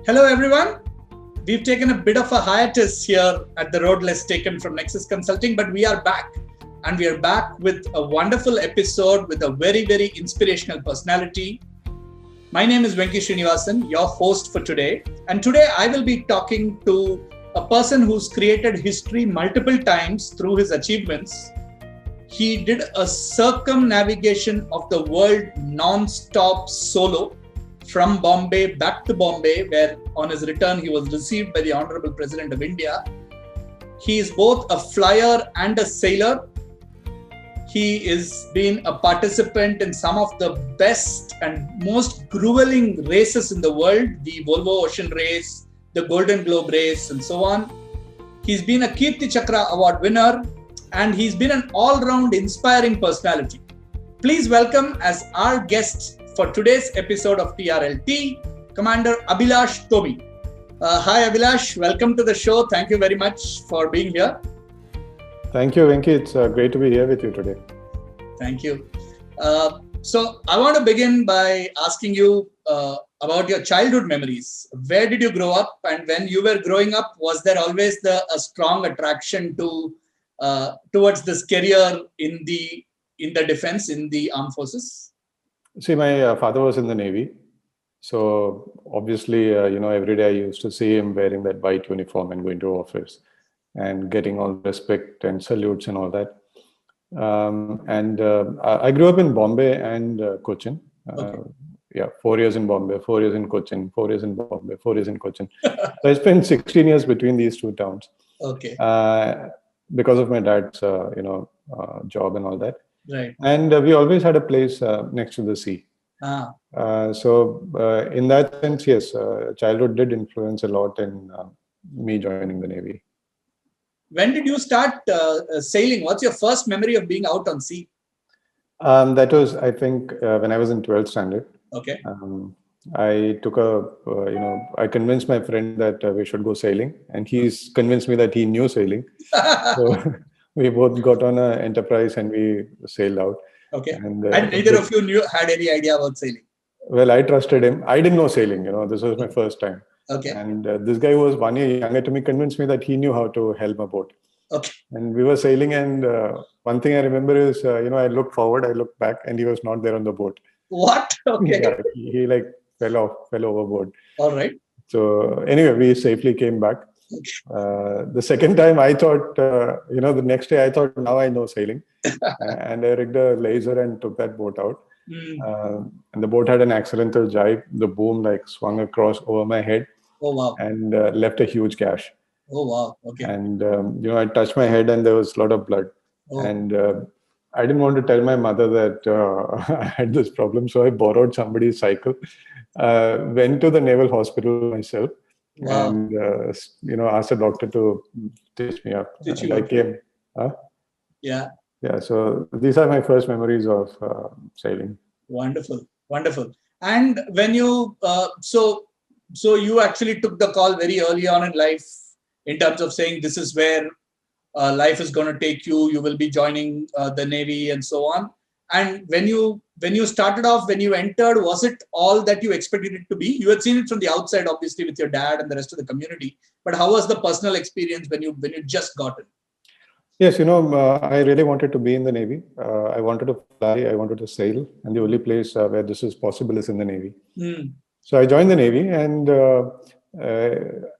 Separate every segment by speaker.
Speaker 1: Hello, everyone. We've taken a bit of a hiatus here at the Road Less Taken from Nexus Consulting, but we are back. And we are back with a wonderful episode with a very, very inspirational personality. My name is Venki Srinivasan, your host for today. And today I will be talking to a person who's created history multiple times through his achievements. He did a circumnavigation of the world non-stop solo from Bombay back to Bombay, where on his return he was received by the Honorable President of India. He is both a flyer and a sailor. He has been a participant in some of the best and most grueling races in the world, the Volvo Ocean Race, the Golden Globe Race, and so on. He's been a Kirti Chakra Award winner, and he's been an all-round inspiring personality. Please welcome as our guest for today's episode of TRLT, Commander Abhilash Tobi. Hi Abhilash, welcome to the show. Thank you very much for being here.
Speaker 2: Thank you, Venki. It's great to be here with you today.
Speaker 1: Thank you. So I want to begin by asking you about your childhood memories. Where did you grow up? And when you were growing up, was there always a strong attraction to towards this career in the defense, in the armed forces?
Speaker 2: See, my father was in the Navy. So obviously, every day I used to see him wearing that white uniform and going to office and getting all respect and salutes and all that. I grew up in Bombay and Cochin.
Speaker 1: Okay.
Speaker 2: 4 years in Bombay, 4 years in Cochin, 4 years in Bombay, 4 years in Cochin. So I spent 16 years between these two towns.
Speaker 1: Okay.
Speaker 2: Because of my dad's, job and all that.
Speaker 1: Right.
Speaker 2: And we always had a place next to the sea. So in that sense, yes, childhood did influence a lot in me joining the Navy.
Speaker 1: When did you start sailing? What's your first memory of being out on sea?
Speaker 2: That was, I think, when I was in 12th standard.
Speaker 1: Okay.
Speaker 2: I took I convinced my friend that we should go sailing, and he's convinced me that he knew sailing. So we both got on an enterprise and we sailed out.
Speaker 1: Okay. And neither of you had any idea about sailing?
Speaker 2: Well, I trusted him. I didn't know sailing, this was my first time.
Speaker 1: Okay.
Speaker 2: And this guy who was 1 year younger to me convinced me that he knew how to helm a boat.
Speaker 1: Okay.
Speaker 2: And we were sailing, and one thing I remember is, I looked forward, I looked back, and he was not there on the boat.
Speaker 1: What? Okay.
Speaker 2: Yeah, he fell overboard.
Speaker 1: All right.
Speaker 2: So anyway, we safely came back. The second time I thought, the next day I thought, now I know sailing. And I rigged a laser and took that boat out. And the boat had an accidental jibe. The boom swung across over my head.
Speaker 1: Oh, wow.
Speaker 2: And left a huge gash.
Speaker 1: Oh, wow. Okay.
Speaker 2: And, I touched my head and there was a lot of blood. Oh. And I didn't want to tell my mother that I had this problem. So I borrowed somebody's cycle, went to the naval hospital myself. Wow. And, asked the doctor to stitch me up.
Speaker 1: Stitch
Speaker 2: you I came.
Speaker 1: Yeah.
Speaker 2: Yeah. So these are my first memories of sailing.
Speaker 1: Wonderful. Wonderful. And when you, so you actually took the call very early on in life in terms of saying this is where life is going to take you. You will be joining the Navy and so on. And when you started off, when you entered, was it all that you expected it to be? You had seen it from the outside, obviously, with your dad and the rest of the community. But how was the personal experience when you just got it?
Speaker 2: Yes, I really wanted to be in the Navy. I wanted to fly. I wanted to sail. And the only place where this is possible is in the Navy. So I joined the Navy, and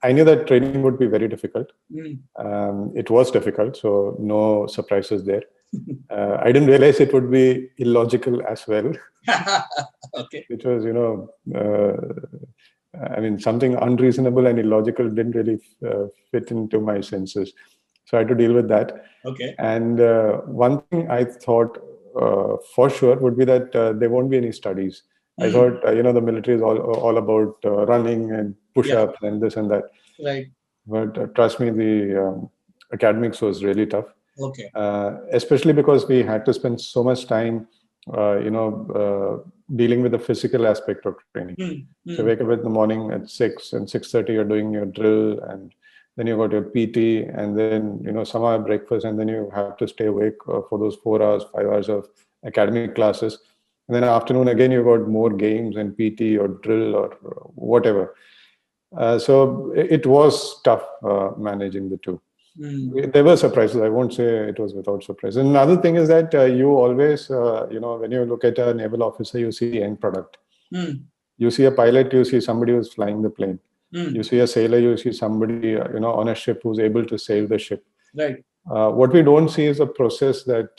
Speaker 2: I knew that training would be very difficult. It was difficult, so no surprises there. I didn't realize it would be illogical as well.
Speaker 1: Okay.
Speaker 2: Which was, something unreasonable and illogical didn't really fit into my senses. So I had to deal with that.
Speaker 1: Okay.
Speaker 2: And one thing I thought for sure would be that there won't be any studies. I thought, the military is all about running and push-ups and this and that.
Speaker 1: Right.
Speaker 2: But trust me, the academics was really tough.
Speaker 1: Okay.
Speaker 2: Especially because we had to spend so much time, dealing with the physical aspect of training. So wake up in the morning at 6 and 6:30, you're doing your drill, and then you got your PT, and then, some hour breakfast, and then you have to stay awake for those 4 hours, 5 hours of academic classes. And then afternoon, again, you got more games and PT or drill or whatever. So it was tough managing the two. There were surprises. I won't say it was without surprise. And another thing is that you always, when you look at a naval officer, you see the end product. You see a pilot, you see somebody who's flying the plane. You see a sailor, you see somebody, on a ship who's able to sail the ship.
Speaker 1: Right.
Speaker 2: What we don't see is a process that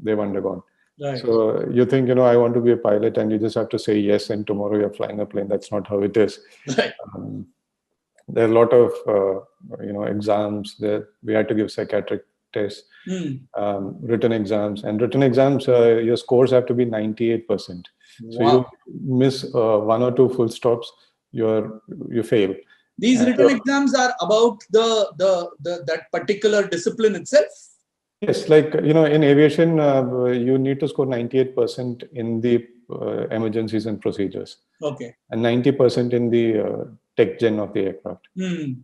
Speaker 2: they've undergone.
Speaker 1: Right.
Speaker 2: So you think, I want to be a pilot, and you just have to say yes, and tomorrow you're flying a plane. That's not how it is.
Speaker 1: Right.
Speaker 2: There are a lot of, exams that we had to give psychiatric tests, written exams, and written exams, your scores have to be 98%. So you miss one or two full stops, you fail.
Speaker 1: These written exams are about that particular discipline itself.
Speaker 2: Yes, like, in aviation, you need to score 98% in the emergencies and procedures.
Speaker 1: Okay.
Speaker 2: And 90% in the tech gen of the aircraft.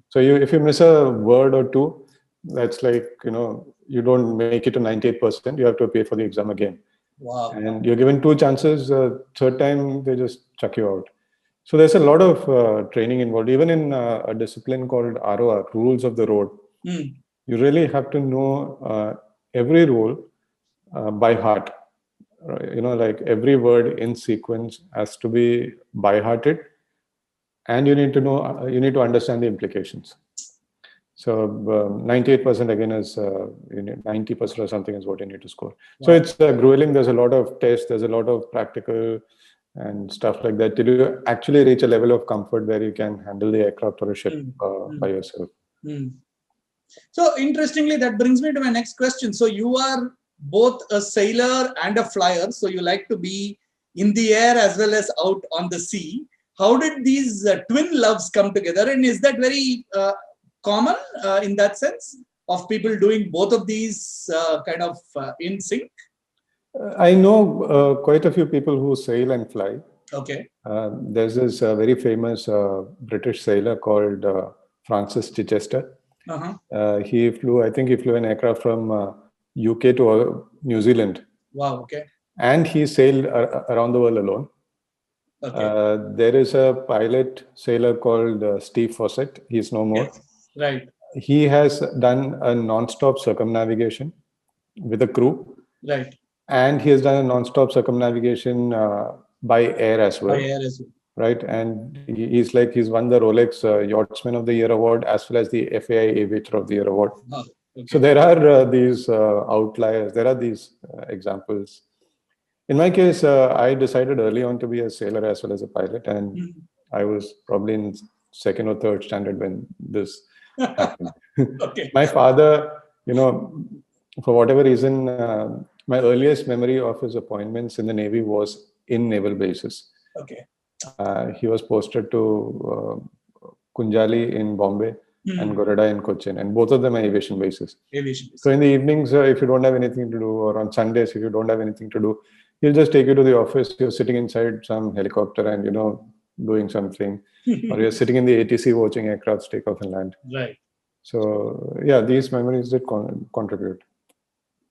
Speaker 2: So if you miss a word or two, that's like, you don't make it to 98%, you have to appear for the exam again.
Speaker 1: Wow.
Speaker 2: And you're given two chances, third time they just chuck you out. So there's a lot of training involved, even in a discipline called ROR, Rules of the Road. You really have to know every rule by heart. Like every word in sequence has to be by hearted, and you need to understand the implications. So 98% again is 90% or something is what you need to score. Wow. So it's grueling. There's a lot of tests. There's a lot of practical and stuff like that till you actually reach a level of comfort where you can handle the aircraft or a ship by yourself.
Speaker 1: So interestingly, that brings me to my next question. So you are both a sailor and a flyer. So you like to be in the air as well as out on the sea. How did these twin loves come together? And is that very common in that sense of people doing both of these kind of in sync?
Speaker 2: I know quite a few people who sail and fly.
Speaker 1: Okay.
Speaker 2: There's this very famous British sailor called Francis Chichester. He flew an aircraft from UK to New Zealand.
Speaker 1: Wow, okay.
Speaker 2: And he sailed around the world alone. Okay. There is a pilot sailor called Steve Fawcett. He's no more.
Speaker 1: Yes. Right.
Speaker 2: He has done a non-stop circumnavigation with a crew.
Speaker 1: Right.
Speaker 2: And he has done a non-stop circumnavigation by air as well.
Speaker 1: By air as well.
Speaker 2: Right. And he's won the Rolex Yachtsman of the Year award as well as the FAI Aviator of the Year award. Oh, okay. So there are these outliers. There are these examples. In my case, I decided early on to be a sailor as well as a pilot. And I was probably in second or third standard when this happened.
Speaker 1: Okay.
Speaker 2: My father, for whatever reason, my earliest memory of his appointments in the Navy was in naval bases.
Speaker 1: Okay.
Speaker 2: He was posted to Kunjali in Bombay and Gorada in Cochin, and both of them are aviation bases. So in the evenings, if you don't have anything to do, or on Sundays, if you don't have anything to do, he'll just take you to the office. You're sitting inside some helicopter and, doing something, or you're sitting in the ATC watching aircraft take off and land.
Speaker 1: Right.
Speaker 2: So yeah, these memories did contribute.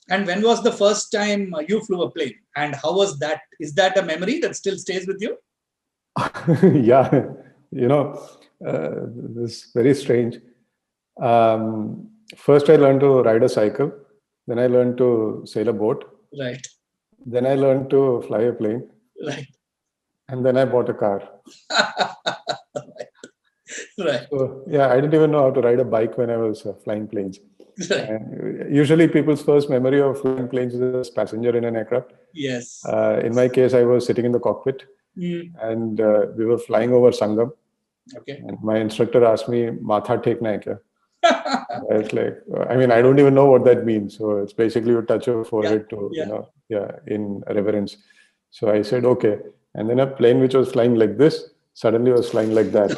Speaker 1: And when was the first time you flew a plane? And how was that? Is that a memory that still stays with you?
Speaker 2: Yeah, this is very strange. First, I learned to ride a cycle. Then I learned to sail a boat.
Speaker 1: Right.
Speaker 2: Then I learned to fly a plane.
Speaker 1: Right.
Speaker 2: And then I bought a car.
Speaker 1: Right.
Speaker 2: So, yeah, I didn't even know how to ride a bike when I was flying planes.
Speaker 1: Right.
Speaker 2: Usually people's first memory of flying planes is as passenger in an aircraft.
Speaker 1: Yes.
Speaker 2: In my case, I was sitting in the cockpit and we were flying over Sangam.
Speaker 1: Okay.
Speaker 2: And my instructor asked me, "Matha thekna hai kya?" I was like, I don't even know what that means. So it's basically you touch your forehead in reverence. So I said, okay. And then a plane which was flying like this suddenly was flying like that.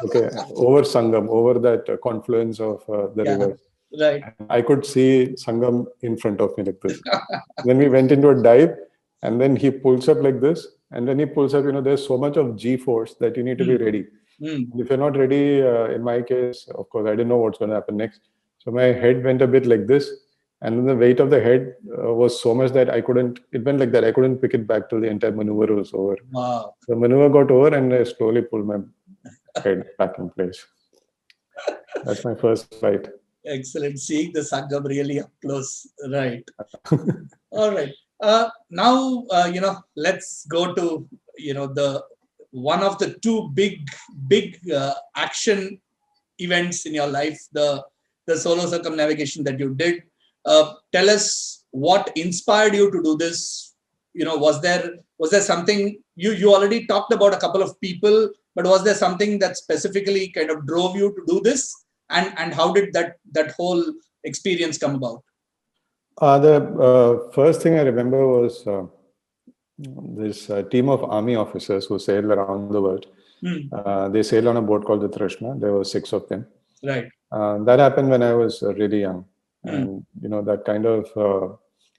Speaker 2: Okay, over Sangam, over that confluence of the river.
Speaker 1: Right.
Speaker 2: I could see Sangam in front of me like this. Then we went into a dive, and then he pulls up like this, and then he pulls up. There's so much of G-force that you need to be ready. If you're not ready, in my case, of course, I didn't know what's going to happen next. So my head went a bit like this, and then the weight of the head was so much that it went like that. I couldn't pick it back till the entire maneuver was over.
Speaker 1: Wow.
Speaker 2: The maneuver got over, and I slowly pulled my head back in place. That's my first flight.
Speaker 1: Excellent. Seeing the Sangam really up close. Right. All right. Now, let's go to, the one of the two big action events in your life, the solo circumnavigation that you did. Tell us what inspired you to do this. Was there something you already talked about a couple of people, but was there something that specifically kind of drove you to do this? And how did that whole experience come about?
Speaker 2: The first thing I remember was this team of army officers who sailed around the world. They sailed on a boat called the Trishna. There were 6 of them.
Speaker 1: Right.
Speaker 2: That happened when I was really young. And, that kind of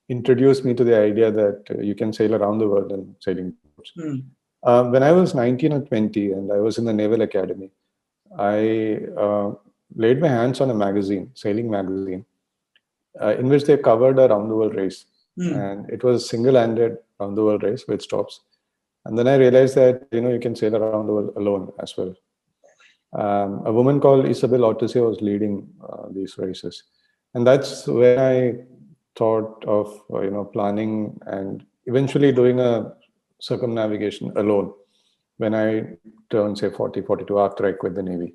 Speaker 2: introduced me to the idea that you can sail around the world in sailing boats. When I was 19 or 20 and I was in the Naval Academy, I laid my hands on a magazine, sailing magazine, in which they covered a round the world race. And it was single-handed round the world race with stops. And then I realized that, you can sail around the world alone as well. A woman called Isabel Ortizia was leading these races. And that's when I thought of, planning and eventually doing a circumnavigation alone when I turned, say, 40, 42 after I quit the Navy.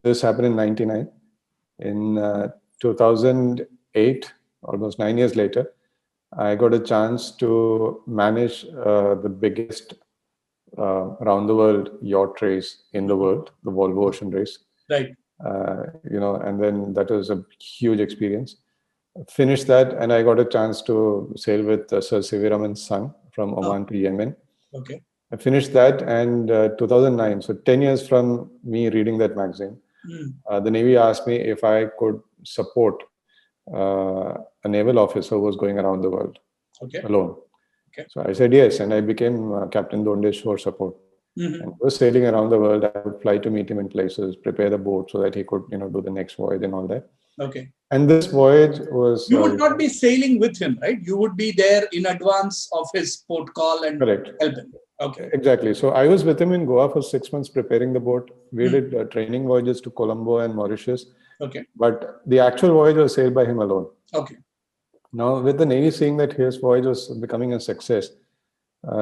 Speaker 2: This happened in 99. In 2008, almost 9 years later, I got a chance to manage the biggest round the world yacht race in the world, the Volvo Ocean Race.
Speaker 1: Right.
Speaker 2: And then that was a huge experience. Finished that, and I got a chance to sail with Sir C.V. Raman's son from Oman to Yemen.
Speaker 1: Okay.
Speaker 2: I finished that, and 2009, so 10 years from me reading that magazine, the Navy asked me if I could support a naval officer who was going around the world alone.
Speaker 1: Okay.
Speaker 2: So I said yes, and I became Captain Donde's shore support. And I was sailing around the world. I would fly to meet him in places, prepare the boat so that he could, do the next voyage and all that.
Speaker 1: Okay.
Speaker 2: And this voyage was...
Speaker 1: You would not be sailing with him, right? You would be there in advance of his port call and
Speaker 2: correct.
Speaker 1: Help him. Okay.
Speaker 2: Exactly. So I was with him in Goa for 6 months preparing the boat. We did training voyages to Colombo and Mauritius.
Speaker 1: Okay.
Speaker 2: But the actual voyage was sailed by him alone.
Speaker 1: Okay.
Speaker 2: Now, with the Navy seeing that his voyage was becoming a success,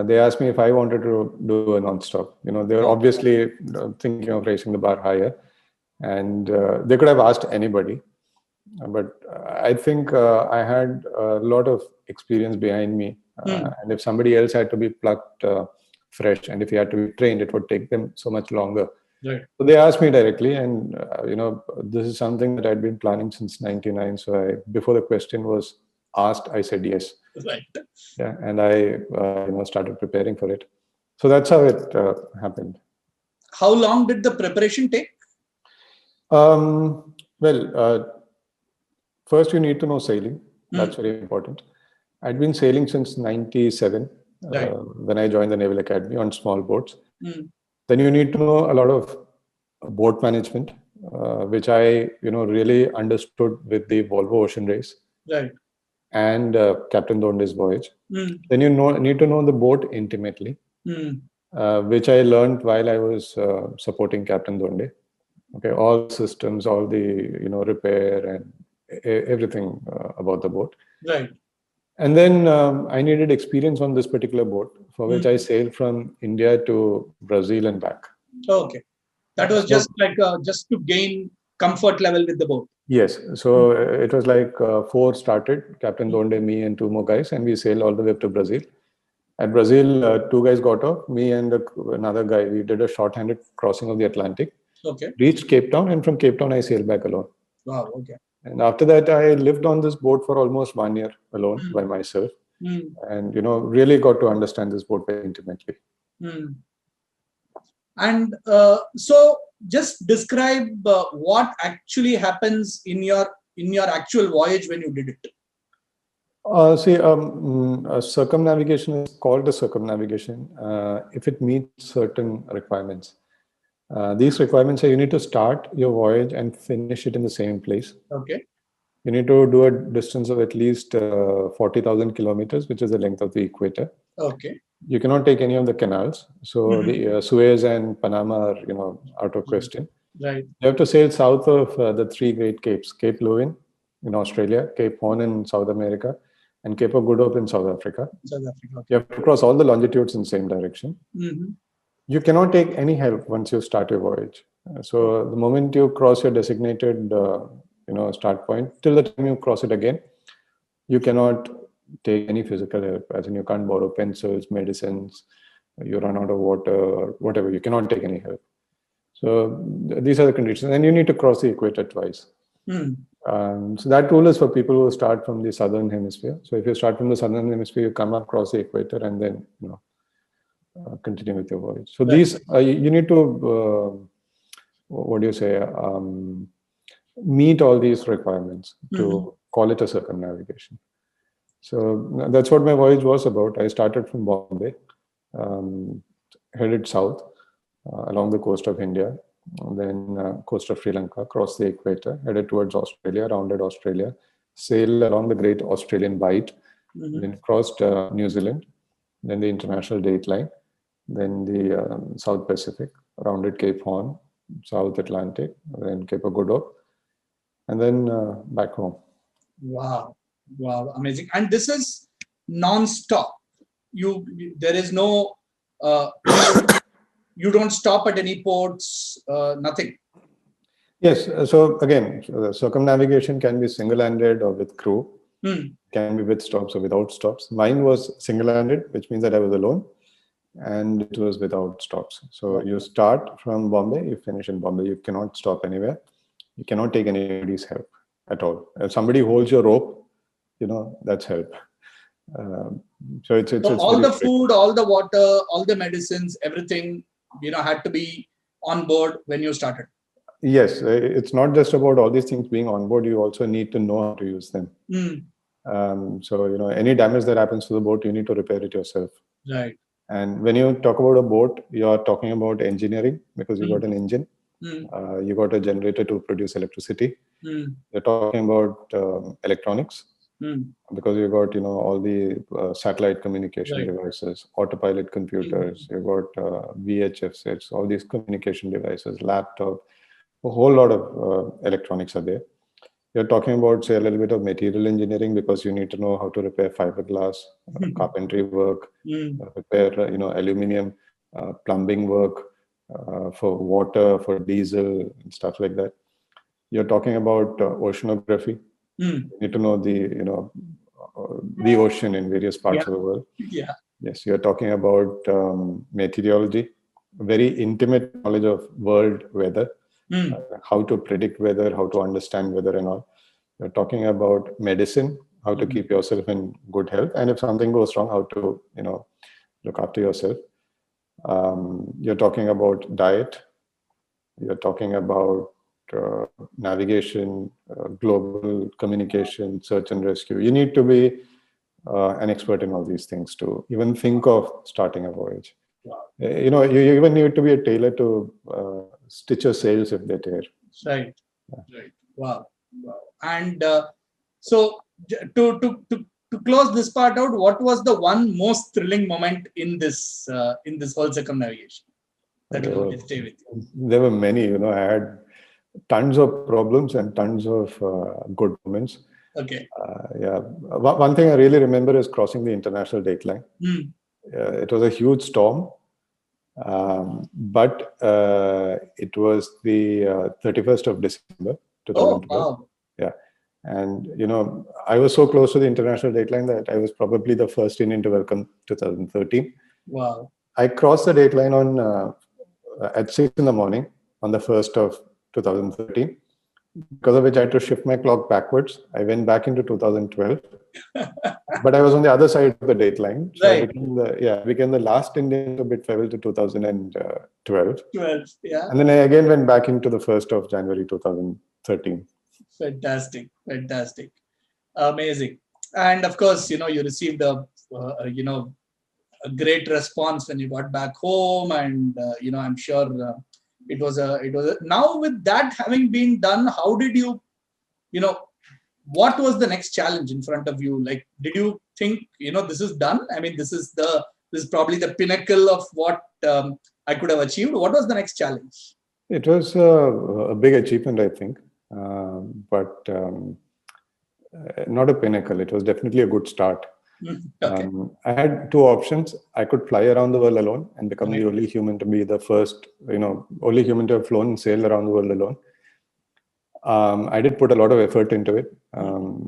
Speaker 2: they asked me if I wanted to do a non-stop. They were obviously thinking of raising the bar higher. And they could have asked anybody. But I think I had a lot of experience behind me. And if somebody else had to be plucked fresh, and if he had to be trained, it would take them so much longer.
Speaker 1: Right.
Speaker 2: So they asked me directly, and this is something that I'd been planning since '99. So before the question was asked, I said yes.
Speaker 1: Right.
Speaker 2: Yeah, and I started preparing for it. So that's how it happened.
Speaker 1: How long did the preparation take?
Speaker 2: First you need to know sailing. That's very important. I'd been sailing since '97 when I joined the Naval Academy on small boats. Then you need to know a lot of boat management, which I really understood with the Volvo Ocean Race.
Speaker 1: Right.
Speaker 2: And Captain Donde's voyage. Then you need to know the boat intimately, which I learned while I was supporting Captain Donde. Okay, all systems, all the repair and everything about the boat.
Speaker 1: Right.
Speaker 2: And then I needed experience on this particular boat, for which I sailed from India to Brazil and back.
Speaker 1: Okay, that was just just to gain comfort level with the boat.
Speaker 2: Yes. So it was like 4 started, Captain Donde, me and 2 more guys, and we sailed all the way up to Brazil. At Brazil, 2 guys got off, me and another guy. We did a short-handed crossing of the Atlantic.
Speaker 1: Okay.
Speaker 2: Reached Cape Town, and from Cape Town, I sailed back alone.
Speaker 1: Wow, okay.
Speaker 2: And after that, I lived on this boat for almost 1 year alone by myself. And, really got to understand this boat very intimately.
Speaker 1: And so just describe what actually happens in your actual voyage when you did it.
Speaker 2: Circumnavigation is called a circumnavigation if it meets certain requirements. These requirements are you need to start your voyage and finish it in the same place.
Speaker 1: Okay.
Speaker 2: You need to do a distance of at least 40,000 kilometers, which is the length of the equator.
Speaker 1: Okay.
Speaker 2: You cannot take any of the canals. So the Suez and Panama are, out of question.
Speaker 1: Right.
Speaker 2: You have to sail south of the three great capes: Cape Leuven in Australia, Cape Horn in South America, and Cape of Good Hope in South Africa.
Speaker 1: Okay.
Speaker 2: You have to cross all the longitudes in the same direction.
Speaker 1: Mm-hmm.
Speaker 2: You cannot take any help once you start your voyage. So the moment you cross your designated, start point, till the time you cross it again, you cannot take any physical help. As in, you can't borrow pencils, medicines, you run out of water, or whatever. You cannot take any help. So these are the conditions, and you need to cross the equator twice. So that rule is for people who start from the southern hemisphere. So if you start from the southern hemisphere, you come across the equator, and then continue with your voyage. So these you need to meet all these requirements to call it a circumnavigation. So that's what my voyage was about. I started from Bombay, headed south along the coast of India, then coast of Sri Lanka, crossed the equator, headed towards Australia, rounded Australia, sailed along the Great Australian Bight, then crossed New Zealand, then the International Dateline, then the South Pacific, rounded Cape Horn, South Atlantic, then Cape of Good Hope, and then back home.
Speaker 1: Wow, amazing! And this is non-stop. There is no. You don't stop at any ports. Nothing.
Speaker 2: Yes. So again, circumnavigation can be single-handed or with crew. Can be with stops or without stops. Mine was single-handed, which means that I was alone, and it was without stops. So you start from Bombay, you finish in Bombay. You cannot stop anywhere. You cannot take anybody's help at all. If somebody holds your rope, that's help. So it's
Speaker 1: all the food, all the water, all the medicines, everything, had to be on board when you started.
Speaker 2: Yes, it's not just about all these things being on board. You also need to know how to use them. So any damage that happens to the boat, you need to repair it yourself.
Speaker 1: Right.
Speaker 2: And when you talk about a boat, you are talking about engineering, because you got an engine, you got a generator to produce electricity. You're talking about electronics, because you got all the satellite communication devices, autopilot computers. You got VHF sets, all these communication devices, laptop. A whole lot of electronics are there. You're talking about, say, a little bit of material engineering, because you need to know how to repair fiberglass, carpentry work, repair, aluminum, plumbing work, for water, for diesel, and stuff like that. You're talking about oceanography. You need to know the ocean in various parts of the world.
Speaker 1: Yeah.
Speaker 2: Yes, you're talking about meteorology, very intimate knowledge of world weather. How to predict weather, how to understand weather and all. You're talking about medicine, how to keep yourself in good health, and if something goes wrong, how to look after yourself. You're talking about diet. You're talking about navigation, global communication, search and rescue. You need to be an expert in all these things to even think of starting a voyage. You even need to be a tailor to stitch your sails if they tear.
Speaker 1: Right. Wow. And so to close this part out, what was the one most thrilling moment in this whole circumnavigation that you will stay with you?
Speaker 2: There were many. I had tons of problems and tons of good moments.
Speaker 1: Okay.
Speaker 2: One thing I really remember is crossing the International Dateline. It was a huge storm. But it was the 31st of December 2012.
Speaker 1: Wow.
Speaker 2: Yeah. And, I was so close to the International Dateline that I was probably the first Indian to welcome 2013.
Speaker 1: Wow.
Speaker 2: I crossed the dateline at 6 in the morning on the 1st of 2013. Because of which I had to shift my clock backwards. I went back into 2012. But I was on the other side of the dateline. So
Speaker 1: right.
Speaker 2: I became the last Indian to bid farewell to 2012.
Speaker 1: Yeah.
Speaker 2: And then I again went back into the 1st of January 2013.
Speaker 1: Fantastic. Amazing. And of course, you received a great response when you got back home. And, I'm sure it was a now with that having been done, how did you, what was the next challenge in front of you? Like, did you think, this is done? I mean, this is the this is probably the pinnacle of what I could have achieved. What was the next challenge?
Speaker 2: It was a big achievement, I think, but not a pinnacle. It was definitely a good start.
Speaker 1: Okay.
Speaker 2: I had two options. I could fly around the world alone and become the only human to be the first, only human to have flown and sailed around the world alone. I did put a lot of effort into it,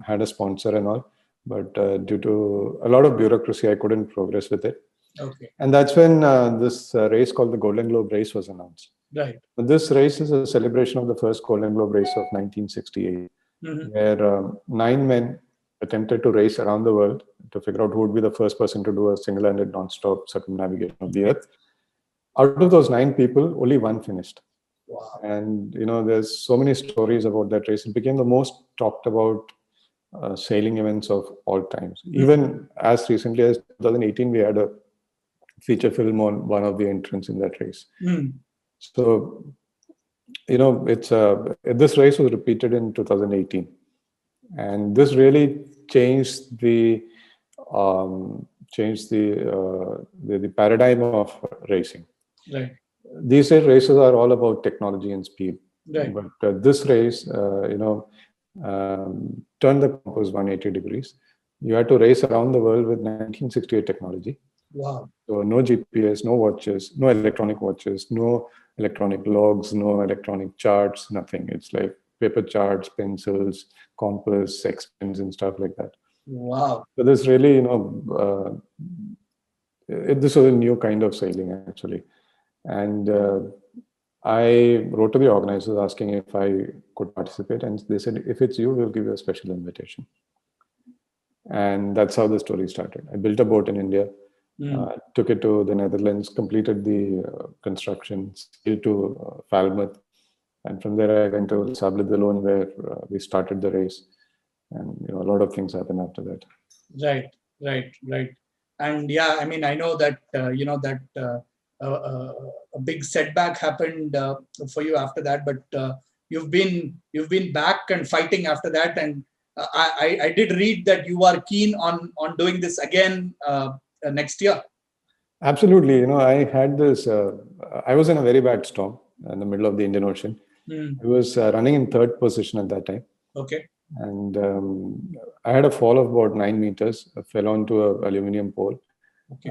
Speaker 2: had a sponsor and all, but due to a lot of bureaucracy, I couldn't progress with it.
Speaker 1: Okay.
Speaker 2: And that's when this race called the Golden Globe race was announced.
Speaker 1: Right.
Speaker 2: This race is a celebration of the first Golden Globe race of 1968, where 9 men attempted to race around the world to figure out who would be the first person to do a single-handed non-stop circumnavigation of the Earth. Out of those 9 people, only 1 finished.
Speaker 1: Wow.
Speaker 2: And there's so many stories about that race. It became the most talked about sailing events of all times. Even as recently as 2018, we had a feature film on one of the entrants in that race. So, it's this race was repeated in 2018, and this really changed the paradigm of racing.
Speaker 1: Right.
Speaker 2: These days, races are all about technology and speed.
Speaker 1: Right.
Speaker 2: But this race, turned the compass 180 degrees. You had to race around the world with 1968 technology.
Speaker 1: Wow.
Speaker 2: So no GPS, no watches, no electronic watches, no electronic logs, no electronic charts, nothing. It's like paper charts, pencils, compass, X pens, and stuff like that.
Speaker 1: Wow.
Speaker 2: So this really, this was a new kind of sailing actually. And I wrote to the organizers asking if I could participate, and they said, if it's you, we'll give you a special invitation. And that's how the story started. I built a boat in India, took it to the Netherlands, completed the construction, sailed to Falmouth, and from there I went to Sable d'Olonne, where we started the race. And a lot of things happened after that.
Speaker 1: Right. And yeah, I mean, I know that a big setback happened for you after that, but you've been back and fighting after that. And I did read that you are keen on doing this again next year.
Speaker 2: Absolutely. I had this. I was in a very bad storm in the middle of the Indian Ocean. I was running in 3rd position at that time.
Speaker 1: Okay.
Speaker 2: And I had a fall of about 9 meters. I fell onto an aluminium pole. Okay.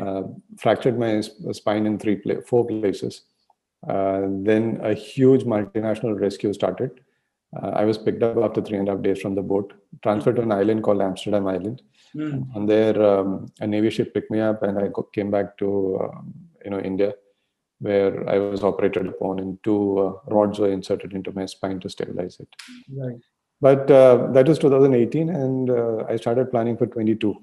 Speaker 2: Fractured my spine in 4 places. Then a huge multinational rescue started. I was picked up after 3.5 days from the boat, transferred to an island called Amsterdam Island. And from there, a Navy ship picked me up, and I came back to India, where I was operated upon, and 2 rods were inserted into my spine to stabilize it.
Speaker 1: Right.
Speaker 2: But that was 2018, and I started planning for 22.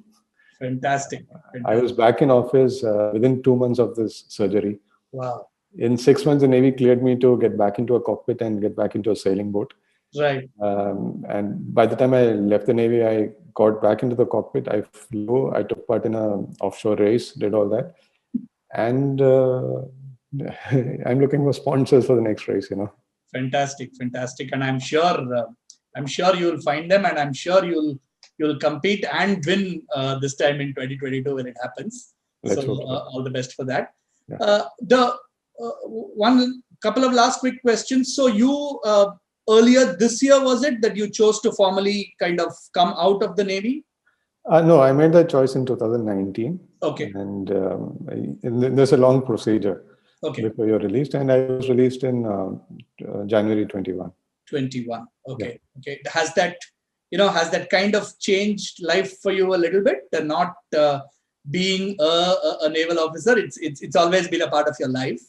Speaker 1: Fantastic.
Speaker 2: I was back in office within 2 months of this surgery.
Speaker 1: Wow.
Speaker 2: In 6 months, the Navy cleared me to get back into a cockpit and get back into a sailing boat.
Speaker 1: Right.
Speaker 2: And by the time I left the Navy, I got back into the cockpit. I flew. I took part in an offshore race, did all that. And I'm looking for sponsors for the next race,
Speaker 1: Fantastic. And I'm sure you'll find them, and I'm sure you'll compete and win this time in 2022 when it happens.
Speaker 2: Let's hope so.
Speaker 1: All the best for that.
Speaker 2: Yeah.
Speaker 1: One couple of last quick questions. So you earlier this year, was it that you chose to formally kind of come out of the Navy?
Speaker 2: No, I made that choice in 2019.
Speaker 1: Okay.
Speaker 2: And there's a long procedure before you're released, and I was released in January 21.
Speaker 1: 21. Okay. Yeah. Okay. Has that kind of changed life for you a little bit? Not being a naval officer, it's always been a part of your life.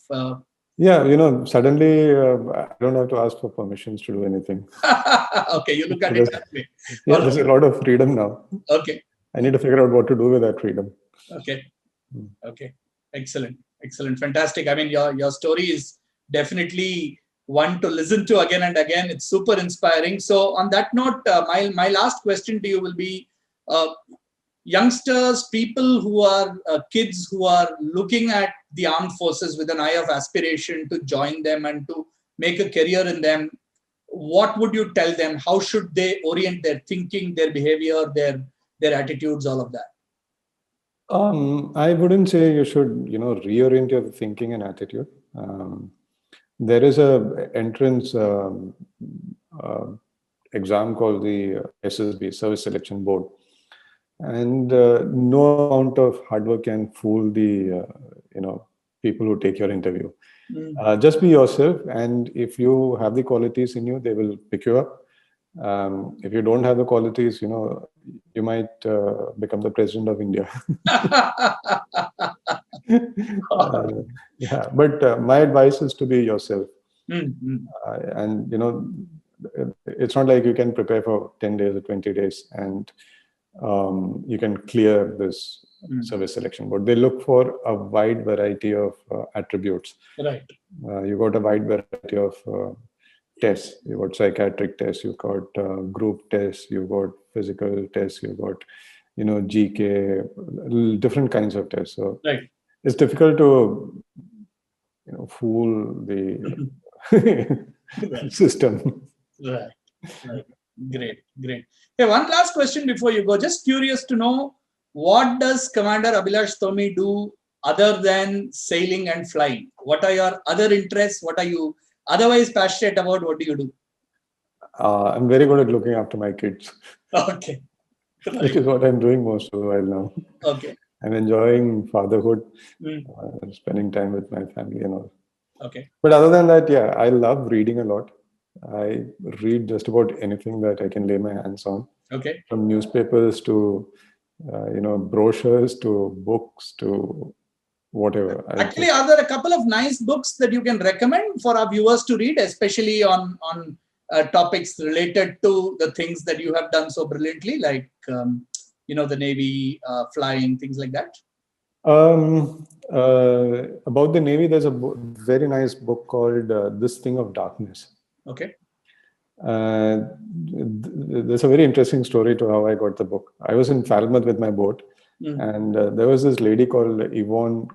Speaker 2: Yeah, suddenly I don't have to ask for permissions to do anything.
Speaker 1: Okay, you look at it that way.
Speaker 2: Yeah, there's a lot of freedom now.
Speaker 1: Okay.
Speaker 2: I need to figure out what to do with that freedom.
Speaker 1: Okay. Excellent. Fantastic. I mean, your story is definitely one to listen to again and again. It's super inspiring. So on that note, my last question to you will be, youngsters, people who are kids who are looking at the armed forces with an eye of aspiration to join them and to make a career in them, what would you tell them? How should they orient their thinking, their behavior, their attitudes, all of that?
Speaker 2: I wouldn't say you should, reorient your thinking and attitude. There is a entrance uh, exam called the SSB, Service Selection Board, and no amount of hard work can fool the, people who take your interview. Just be yourself, and if you have the qualities in you, they will pick you up. If you don't have the qualities, you might become the president of India. Yeah, but my advice is to be yourself. And it's not like you can prepare for 10 days or 20 days and you can clear this service selection board. They look for a wide variety of attributes.
Speaker 1: Right.
Speaker 2: You got a wide variety of tests. You got psychiatric tests, you got group tests, you got physical tests, you got GK, different kinds of tests. So
Speaker 1: right.
Speaker 2: It's difficult to fool the system.
Speaker 1: Right. Great. Hey, one last question before you go. Just curious to know, what does Commander Abhilash Tomy do other than sailing and flying? What are your other interests? What are you otherwise passionate about? What do you do?
Speaker 2: I'm very good at looking after my kids.
Speaker 1: Okay.
Speaker 2: Which is what I'm doing most of the while now.
Speaker 1: Okay.
Speaker 2: I'm enjoying fatherhood, spending time with my family and all.
Speaker 1: Okay.
Speaker 2: But other than that, yeah, I love reading a lot. I read just about anything that I can lay my hands on.
Speaker 1: Okay.
Speaker 2: From newspapers to, brochures to books to whatever.
Speaker 1: Actually, are there a couple of nice books that you can recommend for our viewers to read, especially on topics related to the things that you have done so brilliantly, like the Navy, flying, things like that?
Speaker 2: About the Navy, there's a very nice book called This Thing of Darkness.
Speaker 1: Okay.
Speaker 2: There's a very interesting story to how I got the book. I was in Falmouth with my boat, and there was this lady called Yvonne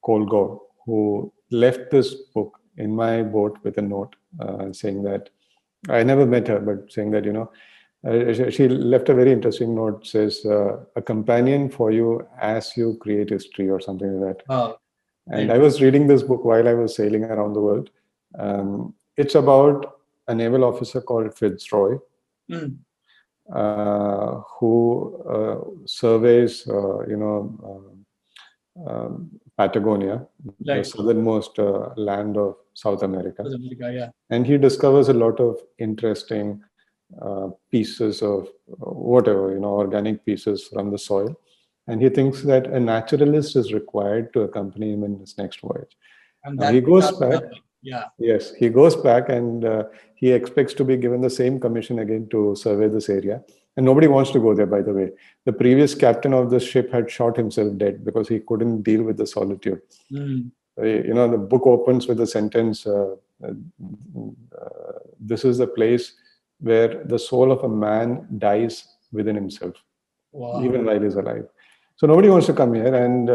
Speaker 2: Colgore who left this book in my boat with a note saying that, I never met her, but saying that, she left a very interesting note, says, a companion for you as you create history or something like that.
Speaker 1: Oh,
Speaker 2: and I was reading this book while I was sailing around the world. It's about a naval officer called Fitzroy, who surveys, Patagonia, the southernmost land of South America.
Speaker 1: Yeah.
Speaker 2: And he discovers a lot of interesting pieces of whatever, organic pieces from the soil. And he thinks that a naturalist is required to accompany him in his next voyage.
Speaker 1: And
Speaker 2: he goes back.
Speaker 1: Yeah.
Speaker 2: Yes, he goes back and he expects to be given the same commission again to survey this area. And nobody wants to go there, by the way. The previous captain of the ship had shot himself dead because he couldn't deal with the solitude. The book opens with the sentence, this is the place where the soul of a man dies within himself, even while he's alive. So nobody wants to come here, and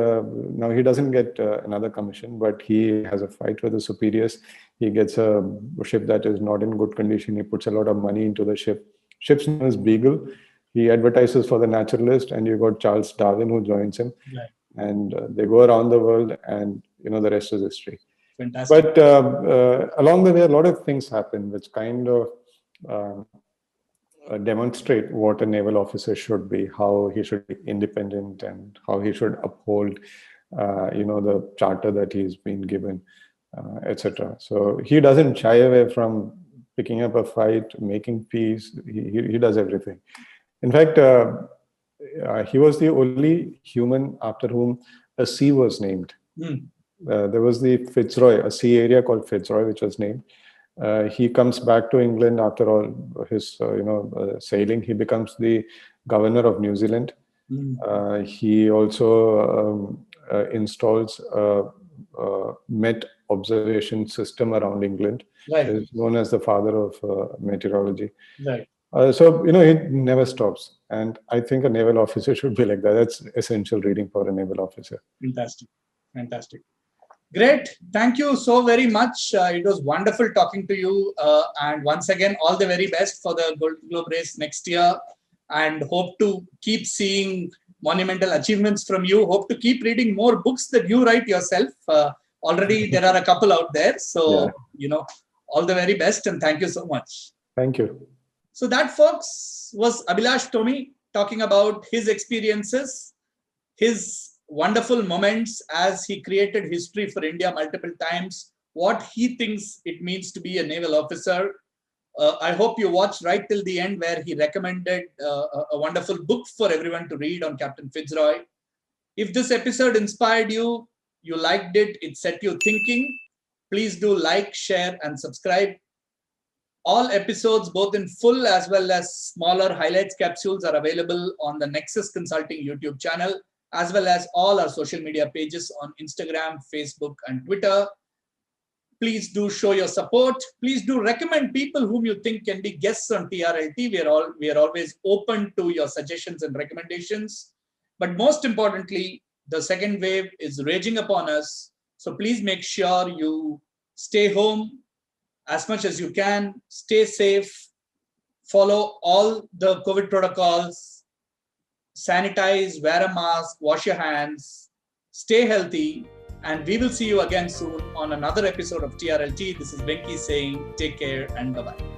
Speaker 2: now he doesn't get another commission, but he has a fight with the superiors. He gets a ship that is not in good condition. He puts a lot of money into the ship. Ship's name is Beagle. He advertises for the naturalist, and you got Charles Darwin who joins him.
Speaker 1: Right.
Speaker 2: And they go around the world, and the rest is history.
Speaker 1: Fantastic.
Speaker 2: But along the way, a lot of things happen, which kind of demonstrate what a naval officer should be, how he should be independent, and how he should uphold, the charter that he's been given, etc. So he doesn't shy away from picking up a fight, making peace. He does everything. In fact, he was the only human after whom a sea was named. There was the Fitzroy, a sea area called Fitzroy, which was named. He comes back to England after all his, sailing. He becomes the governor of New Zealand. He also installs a Met observation system around England.
Speaker 1: Right.
Speaker 2: He's known as the father of meteorology.
Speaker 1: Right.
Speaker 2: So, he never stops. And I think a naval officer should be like that. That's essential reading for a naval officer.
Speaker 1: Fantastic. Great. Thank you so very much. It was wonderful talking to you. And once again, all the very best for the Golden Globe race next year. And hope to keep seeing monumental achievements from you. Hope to keep reading more books that you write yourself. Already there are a couple out there. So, all the very best and thank you so much.
Speaker 2: Thank you.
Speaker 1: So that, folks, was Abhilash Tomi talking about his experiences, his wonderful moments as he created history for India multiple times, what he thinks it means to be a naval officer. I hope you watched right till the end where he recommended a wonderful book for everyone to read on Captain Fitzroy. If this episode inspired you, you liked it, it set you thinking, please do like, share and subscribe. All episodes, both in full as well as smaller highlights capsules, are available on the Nexus Consulting YouTube channel, as well as all our social media pages on Instagram, Facebook and Twitter. Please do show your support. Please do recommend people whom you think can be guests on TRLT. We are always open to your suggestions and recommendations. But most importantly, the second wave is raging upon us. So please make sure you stay home as much as you can, stay safe, follow all the COVID protocols, sanitize, wear a mask, wash your hands, stay healthy, and we will see you again soon on another episode of TRLT. This is Venki saying take care and bye-bye.